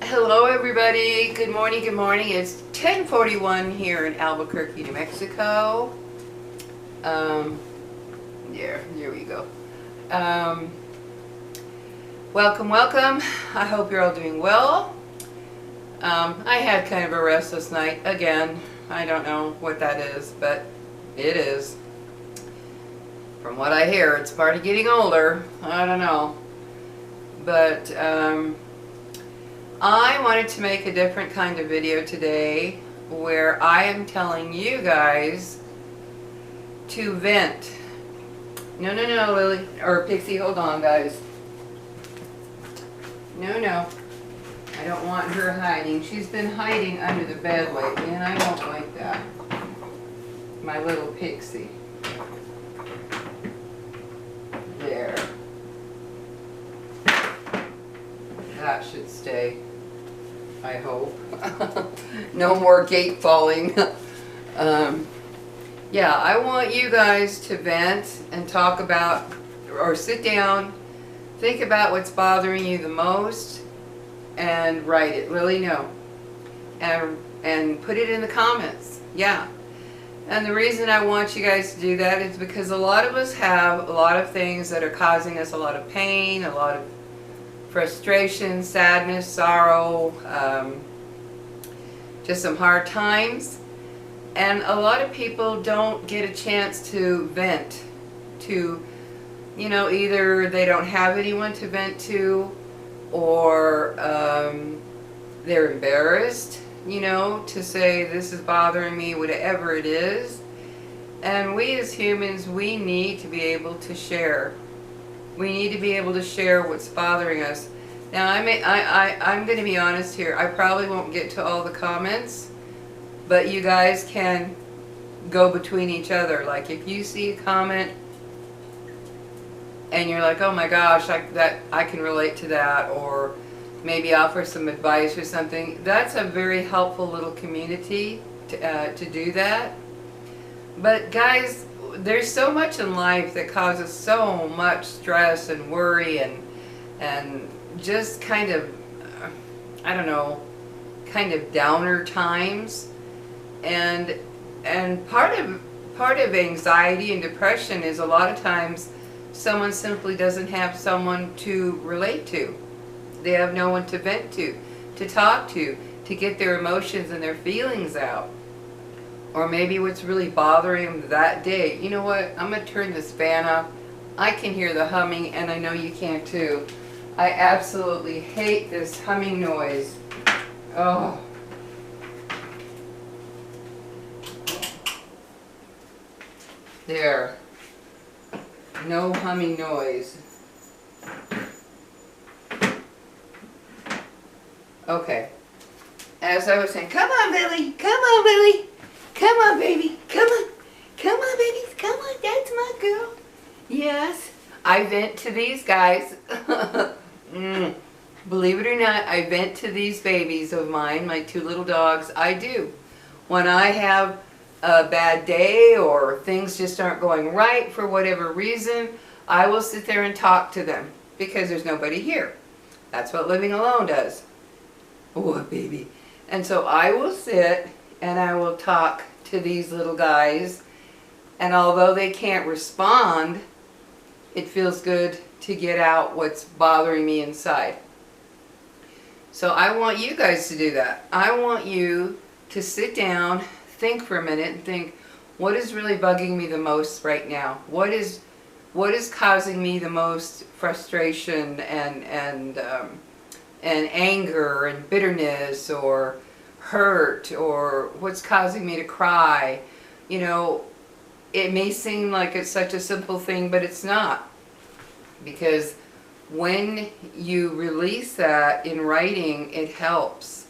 Hello everybody, good morning, It's 10:41 here in Albuquerque, New Mexico. Here we go. Welcome. I hope you're all doing well. I had kind of a restless night again. I don't know what that is, but it is. From what I hear, it's part of getting older. I don't know. But I wanted to make a different kind of video today where I am telling you guys to vent. No, Lily, or Pixie, hold on guys. No, I don't want her hiding. She's been hiding under the bed lately and I don't like that. My little Pixie. There. That should stay, I hope. No more gate falling. Yeah, I want you guys to vent and talk about, or sit down, think about what's bothering you the most, and write it. Lily, no. And put it in the comments. Yeah. And the reason I want you guys to do that is because a lot of us have a lot of things that are causing us a lot of pain, a lot of frustration, sadness, sorrow, just some hard times. And a lot of people don't get a chance to vent to, you know, either they don't have anyone to vent to, or they're embarrassed, you know, to say this is bothering me, whatever it is. And we as humans, we need to be able to share. We need to be able to share what's bothering us. Now, I'm going to be honest here. I probably won't get to all the comments, but you guys can go between each other. Like if you see a comment and you're like, oh my gosh, I can relate to that, or maybe offer some advice or something, that's a very helpful little community to do that. But guys, there's so much in life that causes so much stress and worry and just kind of, I don't know, kind of downer times. And part of anxiety and depression is a lot of times someone simply doesn't have someone to relate to. They have no one to vent to talk to get their emotions and their feelings out. Or maybe what's really bothering them that day. You know what? I'm going to turn this fan off. I can hear the humming, and I know you can too. I absolutely hate this humming noise. Oh. There. No humming noise. Okay. As I was saying, come on, Billy. Come on, Billy. Come on, baby. Come on. Come on, babies. Come on. That's my girl. Yes. I vent to these guys. Believe it or not, I vent to these babies of mine, my two little dogs. I do. When I have a bad day or things just aren't going right for whatever reason, I will sit there and talk to them because there's nobody here. That's what living alone does. Oh, baby. And so I will sit and I will talk to these little guys, and although they can't respond, it feels good to get out what's bothering me inside. So I want you guys to do that. I want you to sit down, think for a minute, and think, what is really bugging me the most right now? What is causing me the most frustration and anger and bitterness or hurt, or what's causing me to cry? You know, it may seem like it's such a simple thing, but it's not. Because when you release that in writing, it helps.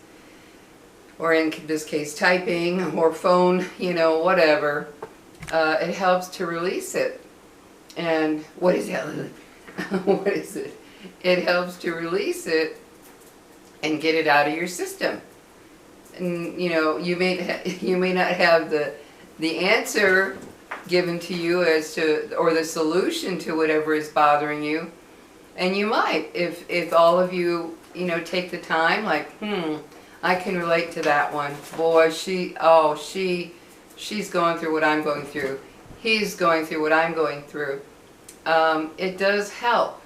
Or in this case, typing or phone, you know, whatever. It helps to release it. And what is that, Lily? What is it? It helps to release it and get it out of your system. And you know, you may not have the answer given to you as to, or the solution to whatever is bothering you, and you might if all of you take the time, like, I can relate to that one. Boy, she's going through what I'm going through. He's going through what I'm going through. It does help.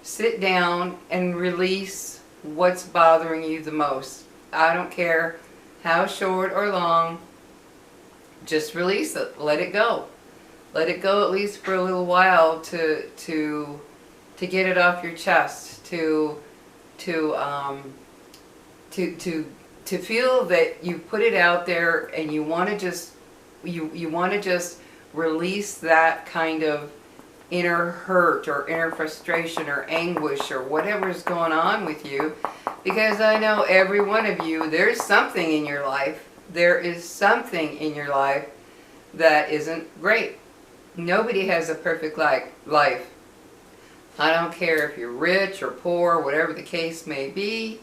Sit down and release what's bothering you the most. I don't care how short or long, just release it. Let it go. Let it go at least for a little while to get it off your chest, to feel that you put it out there and you want to just release that kind of inner hurt or inner frustration or anguish or whatever's going on with you, because I know every one of you, there's something in your life. There is something in your life that isn't great. Nobody has a perfect life. I don't care if you're rich or poor, whatever the case may be,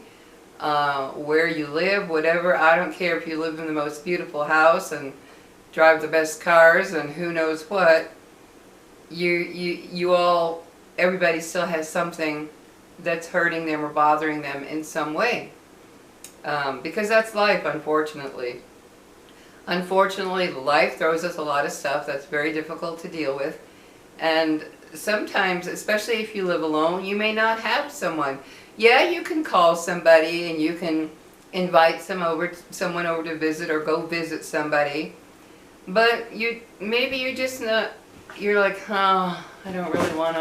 where you live, whatever. I don't care if you live in the most beautiful house and drive the best cars and who knows what. Everybody still has something that's hurting them or bothering them in some way. Because that's life, unfortunately. Unfortunately, life throws us a lot of stuff that's very difficult to deal with. And sometimes, especially if you live alone, you may not have someone. Yeah, you can call somebody and you can invite someone over to visit or go visit somebody. But maybe you're just not, you're like, oh, I don't really want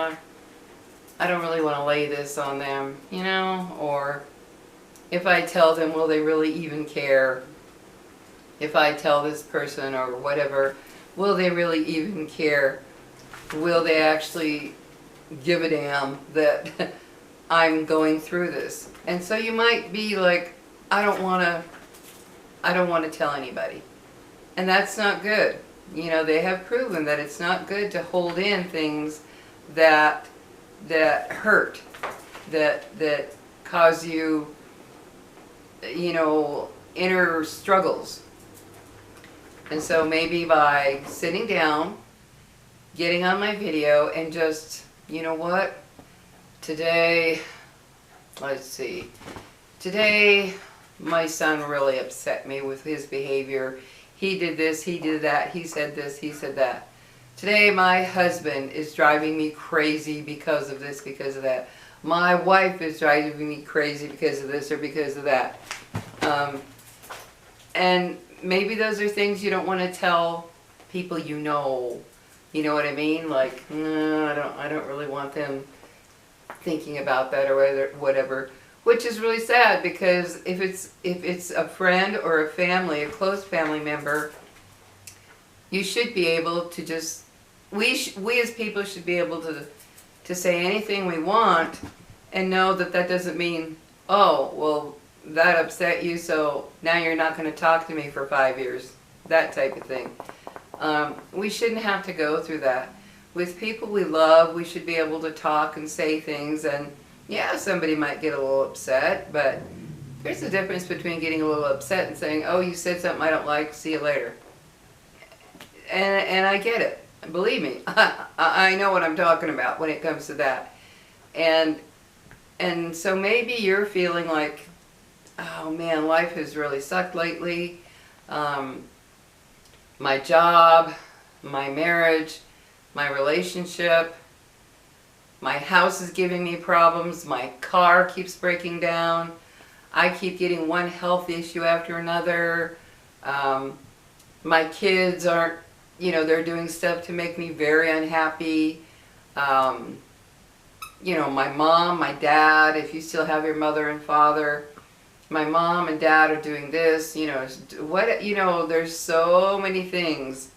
to lay this on them, or if I tell them, will they really even care? If I tell this person or whatever, will they really even care? Will they actually give a damn that I'm going through this? And so you might be like, I don't want to tell anybody. And that's not good. They have proven that it's not good to hold in things that hurt, that cause you, inner struggles. And so maybe by sitting down, getting on my video and just, you know what, today, let's see, today my son really upset me with his behavior. He did this, he did that, he said this, he said that. Today my husband is driving me crazy because of this, because of that. My wife is driving me crazy because of this or because of that. And maybe those are things you don't want to tell people you know. You know what I mean? Like, no, I don't really want them thinking about that or whatever. Which is really sad, because if it's a friend or a family, a close family member, you should be able to just, we as people should be able to say anything we want and know that that doesn't mean, oh, well, that upset you, so now you're not going to talk to me for 5 years. That type of thing. We shouldn't have to go through that. With people we love, we should be able to talk and say things, and yeah, somebody might get a little upset, but there's a difference between getting a little upset and saying, oh, you said something I don't like, see you later. And I get it. Believe me, I know what I'm talking about when it comes to that. And so maybe you're feeling like, oh man, life has really sucked lately. My job, my marriage, my relationship, my house is giving me problems, my car keeps breaking down, I keep getting one health issue after another, my kids aren't, they're doing stuff to make me very unhappy, my mom, my dad, if you still have your mother and father, my mom and dad are doing this, there's so many things,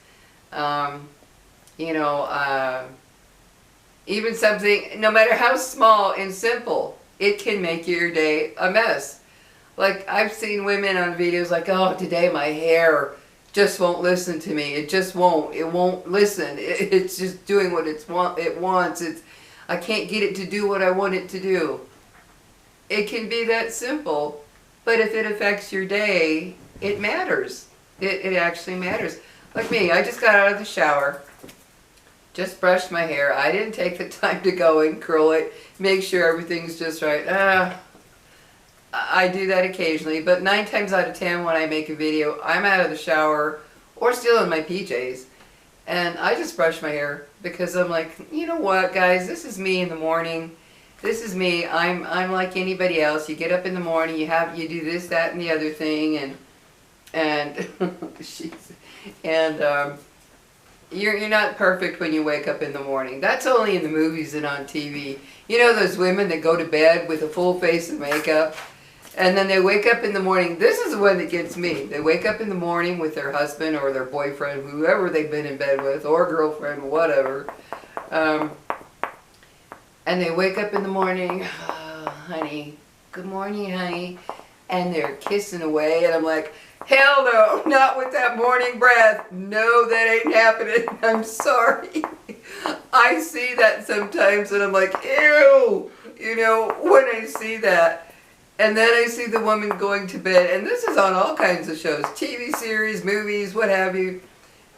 even something, no matter how small and simple, it can make your day a mess. Like, I've seen women on videos like, oh, today my hair just won't listen to me. It just won't. It won't listen. It's just doing what it wants. I can't get it to do what I want it to do. It can be that simple, but if it affects your day, it matters. It actually matters. Like me, I just got out of the shower. Just brushed my hair. I didn't take the time to go and curl it, make sure everything's just right. I do that occasionally, but 9 times out of 10 when I make a video, I'm out of the shower or still in my PJs. And I just brush my hair because I'm like, you know what, guys, this is me in the morning. This is me. I'm like anybody else. You get up in the morning, you do this, that, and the other thing, and she's, and you're not perfect when you wake up in the morning. That's only in the movies and on TV. You know those women that go to bed with a full face of makeup, and then they wake up in the morning. This is the one that gets me. They wake up in the morning with their husband or their boyfriend, whoever they've been in bed with, or girlfriend, whatever. And they wake up in the morning, oh, honey, good morning, honey. And they're kissing away, and I'm like, hell no, not with that morning breath. No, that ain't happening. I'm sorry. I see that sometimes, and I'm like, ew, you know, when I see that. And then I see the woman going to bed, and this is on all kinds of shows, TV series, movies, what have you.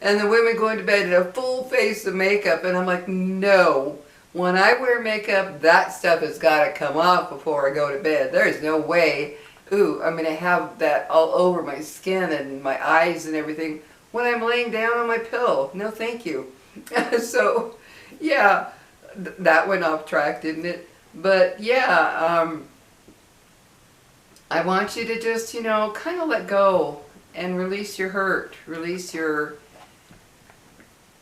And the women going to bed in a full face of makeup, and I'm like, no. When I wear makeup, that stuff has got to come off before I go to bed. There's no way, ooh, I'm going to have that all over my skin and my eyes and everything when I'm laying down on my pillow. No, thank you. So, yeah, that went off track, didn't it? But, yeah, I want you to just, you know, kind of let go and release your hurt, release your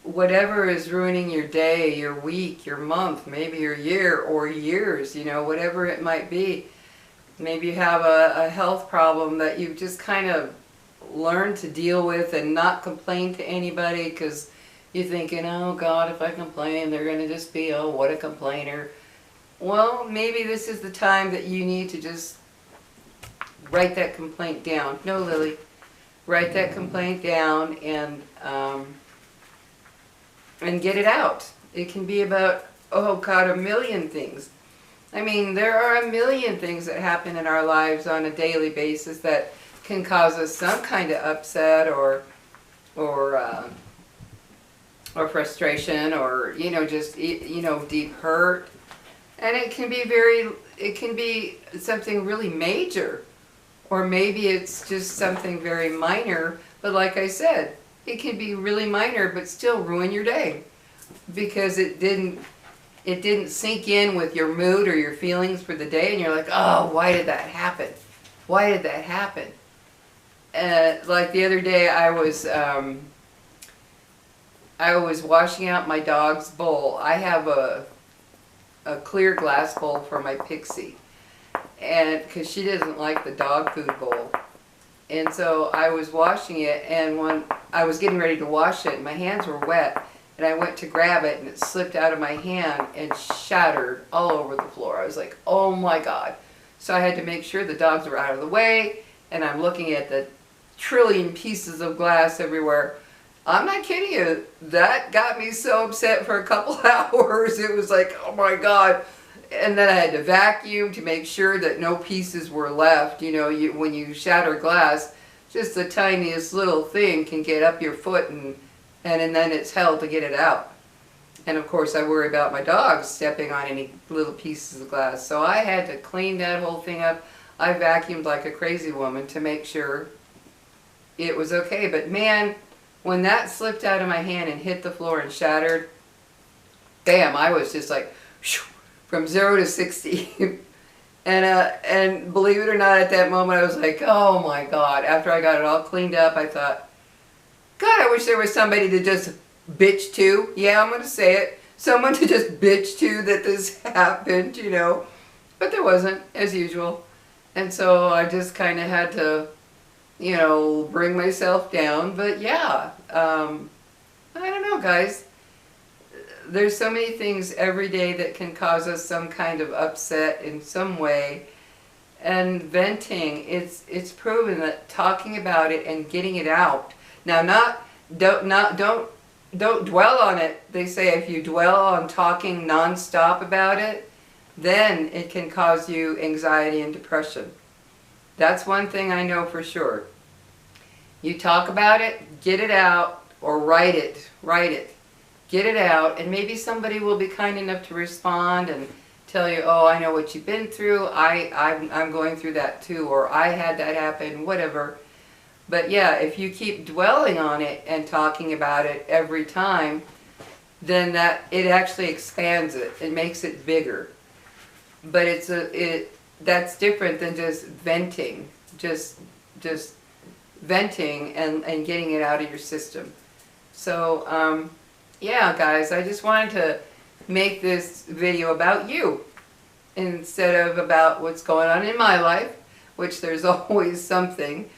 whatever is ruining your day, your week, your month, maybe your year or years, you know, whatever it might be. Maybe you have a health problem that you've just kind of learned to deal with and not complain to anybody because you're thinking, oh God, if I complain, they're going to just be, oh, what a complainer. Well, maybe this is the time that you need to just write that complaint down. No, Lily. Write that complaint down and get it out. It can be about, oh God, a million things. I mean, there are a million things that happen in our lives on a daily basis that can cause us some kind of upset or frustration or, you know, just, you know, deep hurt. And it can be something really major. Or maybe it's just something very minor, but like I said, it can be really minor but still ruin your day because it didn't sink in with your mood or your feelings for the day, and you're like, oh, why did that happen? Why did that happen? Like the other day, I was washing out my dog's bowl. I have a clear glass bowl for my Pixie, and because she doesn't like the dog food bowl. And so I was washing it, and when I was getting ready to wash it, my hands were wet, and I went to grab it, and it slipped out of my hand and shattered all over the floor. I was like, oh my God. So I had to make sure the dogs were out of the way, and I'm looking at the trillion pieces of glass everywhere. I'm not kidding you. That got me so upset for a couple hours. It was like, oh my God. And then I had to vacuum to make sure that no pieces were left. You know, when you shatter glass, just the tiniest little thing can get up your foot, and then it's hell to get it out. And of course I worry about my dogs stepping on any little pieces of glass. So I had to clean that whole thing up. I vacuumed like a crazy woman to make sure it was okay. But man, when that slipped out of my hand and hit the floor and shattered, bam, I was just like, shoo, from 0 to 60. And believe it or not, at that moment I was like, oh my God. After I got it all cleaned up, I thought, God, I wish there was somebody to just bitch to. Yeah, I'm going to say it. Someone to just bitch to that this happened, you know. But there wasn't, as usual. And so I just kind of had to, you know, bring myself down. But yeah, I don't know, guys. There's so many things every day that can cause us some kind of upset in some way. And venting, it's proven that talking about it and getting it out. Now, don't dwell on it. They say if you dwell on talking nonstop about it, then it can cause you anxiety and depression. That's one thing I know for sure. You talk about it, get it out, or write it. Get it out, and maybe somebody will be kind enough to respond and tell you, oh, I know what you've been through. I'm going through that too, or I had that happen, whatever. But yeah, if you keep dwelling on it and talking about it every time, then it actually expands it. It makes it bigger. But that's different than just venting. Just venting and getting it out of your system. So yeah, guys, I just wanted to make this video about you instead of about what's going on in my life, which there's always something.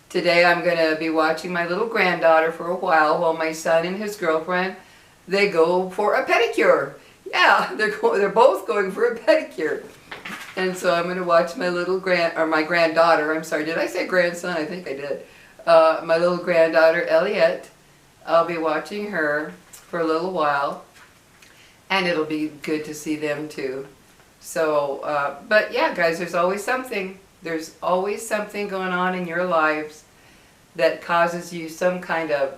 Today I'm going to be watching my little granddaughter for a while my son and his girlfriend, they go for a pedicure. Yeah, they're both going for a pedicure. And so I'm going to watch my little my granddaughter, I'm sorry, did I say grandson? I think I did. My little granddaughter, Elliot. I'll be watching her for a little while. And it'll be good to see them too. So, but yeah, guys, there's always something. There's always something going on in your lives that causes you some kind of,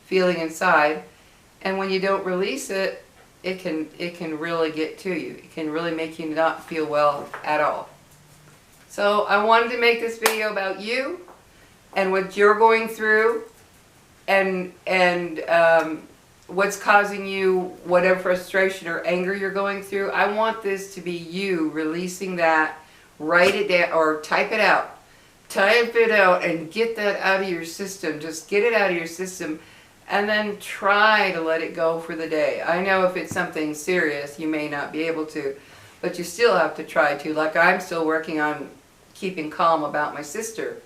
feeling inside. And when you don't release it, it can really get to you. It can really make you not feel well at all. So I wanted to make this video about you and what you're going through and what's causing you whatever frustration or anger you're going through. I want this to be you releasing that, write it down or type it out. Type it out and get that out of your system. Just get it out of your system and then try to let it go for the day. I know if it's something serious, you may not be able to, but you still have to try to. Like I'm still working on keeping calm about my sister.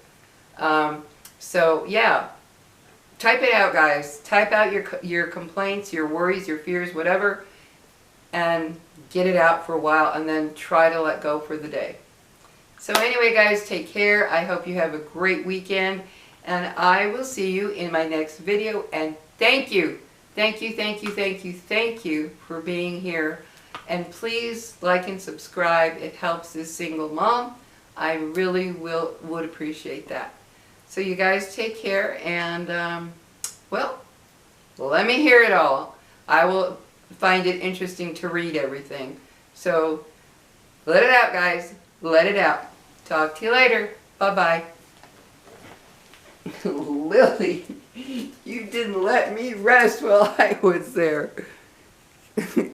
So yeah. Type it out, guys. Type out your complaints, your worries, your fears, whatever, and get it out for a while, and then try to let go for the day. So anyway, guys, take care. I hope you have a great weekend, and I will see you in my next video, and thank you. Thank you, thank you, thank you, thank you for being here. And please like and subscribe. It helps this single mom. I really would appreciate that. So you guys take care, and well, let me hear it all. I will find it interesting to read everything. So let it out, guys. Let it out. Talk to you later. Bye-bye. Lily, you didn't let me rest while I was there.